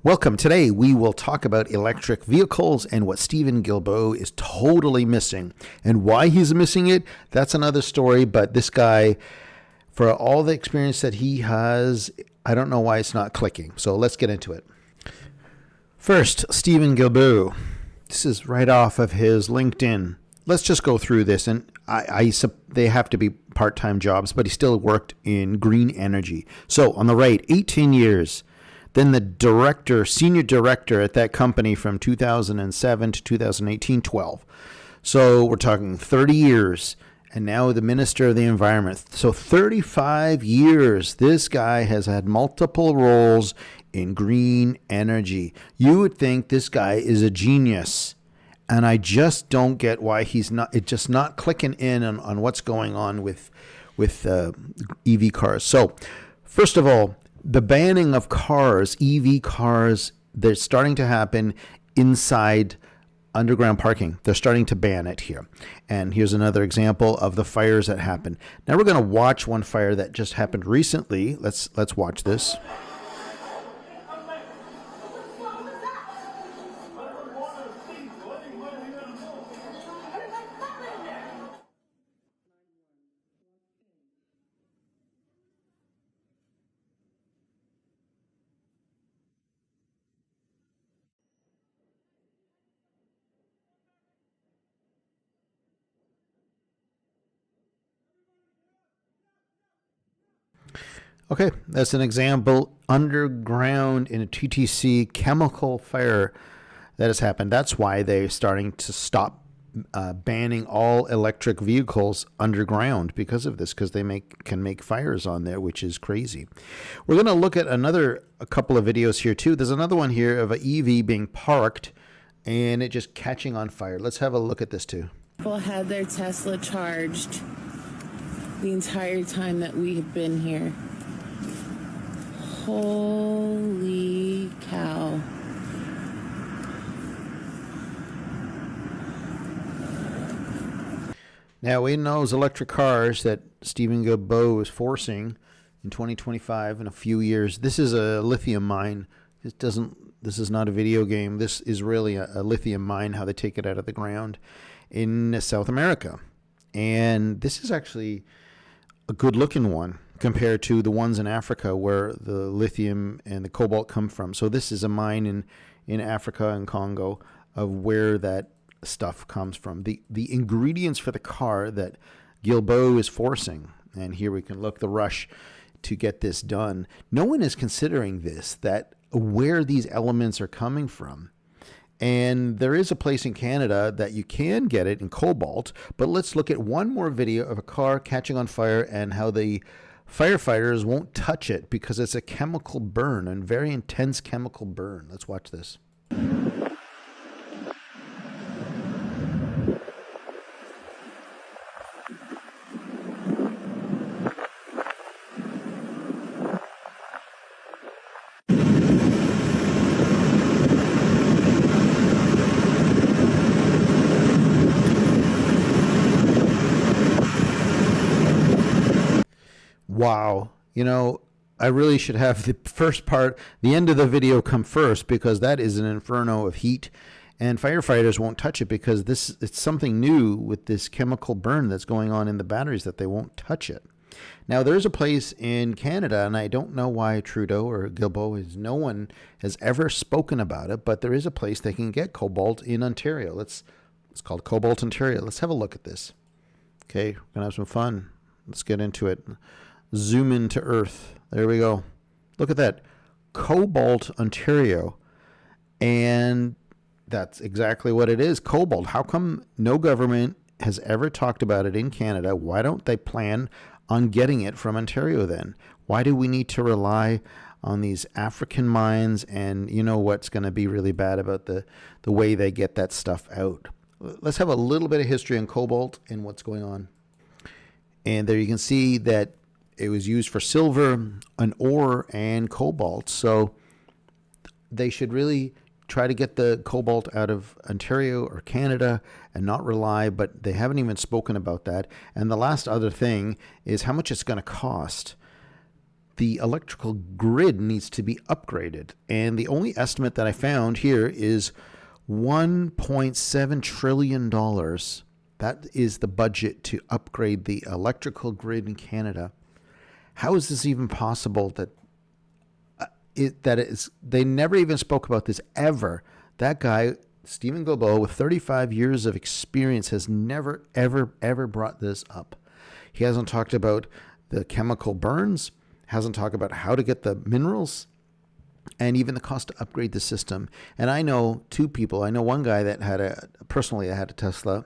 Welcome. Today we will talk about electric vehicles and what Stephen Guilbeault is totally missing. And why he's missing it, that's another story. But this guy, for all the experience that he has, I don't know why it's not clicking. So let's get into it. First, Stephen Guilbeault. This is right off of his LinkedIn. Let's just go through this. And they have to be part-time jobs, but he still worked in green energy. So on the right, 18 years. Then the senior director at that company from 2007 to 2018, 12. So we're talking 30 years. And now the Minister of the Environment. So 35 years, this guy has had multiple roles in green energy. You would think this guy is a genius. And I just don't get why it's just not clicking in on what's going on with EV cars. So first of all, the banning of cars, EV cars, they're starting to happen inside underground parking. They're starting to ban it here. And here's another example of the fires that happen. Now we're going to watch one fire that just happened recently. Let's watch this. Okay, that's an example underground in a TTC chemical fire that has happened. That's why they're starting to stop banning all electric vehicles underground because of this, because they can make fires on there, which is crazy. We're going to look at a couple of videos here too. There's another one here of an EV being parked and it just catching on fire. Let's have a look at this too. People had their Tesla charged the entire time that we have been here. Holy cow. Now, in those electric cars that Stephen Guilbeault is forcing in 2025, in a few years, this is a lithium mine. This is not a video game. This is really a lithium mine, how they take it out of the ground in South America. And this is actually a good looking one compared to the ones in Africa where the lithium and the cobalt come from. So this is a mine in Africa and Congo of where that stuff comes from. The ingredients for the car that Guilbeault is forcing, and here we can look the rush to get this done. No one is considering this, that where these elements are coming from. And there is a place in Canada that you can get it in cobalt, but let's look at one more video of a car catching on fire and how the firefighters won't touch it because it's a chemical burn, and very intense chemical burn. Let's watch this. Wow. I really should have the first part, the end of the video come first, because that is an inferno of heat, and firefighters won't touch it because it's something new with this chemical burn that's going on in the batteries that they won't touch it. Now, there's a place in Canada, and I don't know why Trudeau or Guilbeault, no one has ever spoken about it, but there is a place they can get cobalt in Ontario. It's called Cobalt, Ontario. Let's have a look at this. Okay, we're going to have some fun. Let's get into it. Zoom into Earth. There we go. Look at that. Cobalt, Ontario. And that's exactly what it is. Cobalt. How come no government has ever talked about it in Canada? Why don't they plan on getting it from Ontario then? Why do we need to rely on these African mines? And you know what's going to be really bad about the way they get that stuff out. Let's have a little bit of history on cobalt and what's going on. And there you can see that it was used for silver, an ore, and cobalt. So they should really try to get the cobalt out of Ontario or Canada and not rely, but they haven't even spoken about that. And the last other thing is how much it's going to cost the electrical grid needs to be upgraded. And the only estimate that I found here is $1.7 trillion. That is the budget to upgrade the electrical grid in Canada. How is this even possible that they never even spoke about this ever? That guy, Stephen Guilbeault, with 35 years of experience, has never, ever brought this up. He hasn't talked about the chemical burns, hasn't talked about how to get the minerals, and even the cost to upgrade the system. And I know two people. I know one guy that had a Tesla,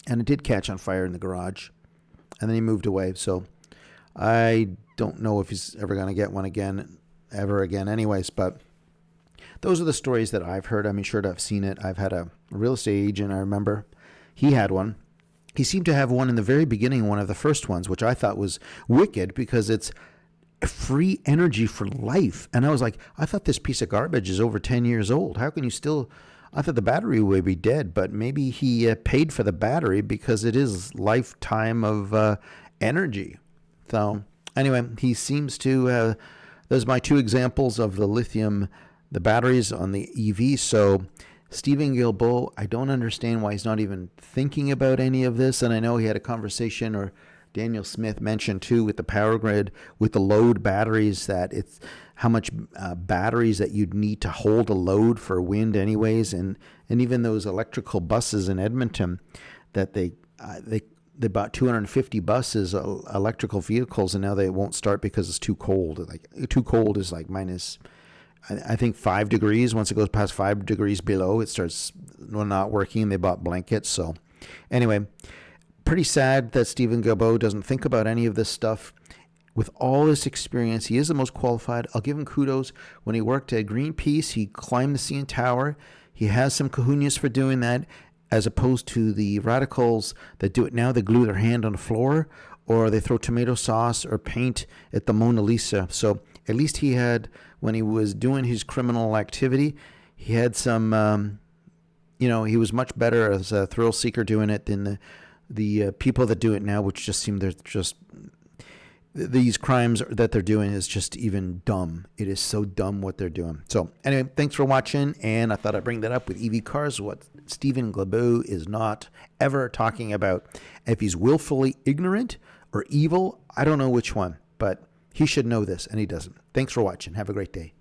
and it did catch on fire in the garage, and then he moved away. So I don't know if he's ever going to get one ever again anyways, but those are the stories that I've heard. I mean, sure, I've seen it. I've had a real estate agent, I remember. He had one. He seemed to have one in the very beginning, one of the first ones, which I thought was wicked because it's free energy for life. And I was like, I thought this piece of garbage is over 10 years old. How can you still... I thought the battery would be dead, but maybe he paid for the battery because it is lifetime of energy. So anyway, he seems to... those are my two examples of the batteries on the EV. So Stephen Guilbeault, I don't understand why he's not even thinking about any of this. And I know he had a conversation, or Daniel Smith mentioned too, with the power grid, with the load batteries, that it's how much batteries that you'd need to hold a load for wind anyways. And even those electrical buses in Edmonton that they bought 250 buses, electrical vehicles, and now they won't start because it's too cold. Like too cold is like minus, I think 5 degrees. Once it goes past 5 degrees below, it starts not working. They bought blankets. So anyway, pretty sad that Stephen Guilbeault doesn't think about any of this stuff. With all this experience, he is the most qualified. I'll give him kudos. When he worked at Greenpeace, he climbed the CN Tower. He has some kahunas for doing that, as opposed to the radicals that do it now. They glue their hand on the floor, or they throw tomato sauce or paint at the Mona Lisa. So at least he had, when he was doing his criminal activity, he had some, he was much better as a thrill seeker doing it than the people that do it now, which just seem they're just... These crimes that they're doing is just even dumb. It is so dumb what they're doing. So anyway, thanks for watching. And I thought I'd bring that up with EV cars, what Stephen Guilbeault is not ever talking about. If he's willfully ignorant or evil, I don't know which one, but he should know this, and he doesn't. Thanks for watching. Have a great day.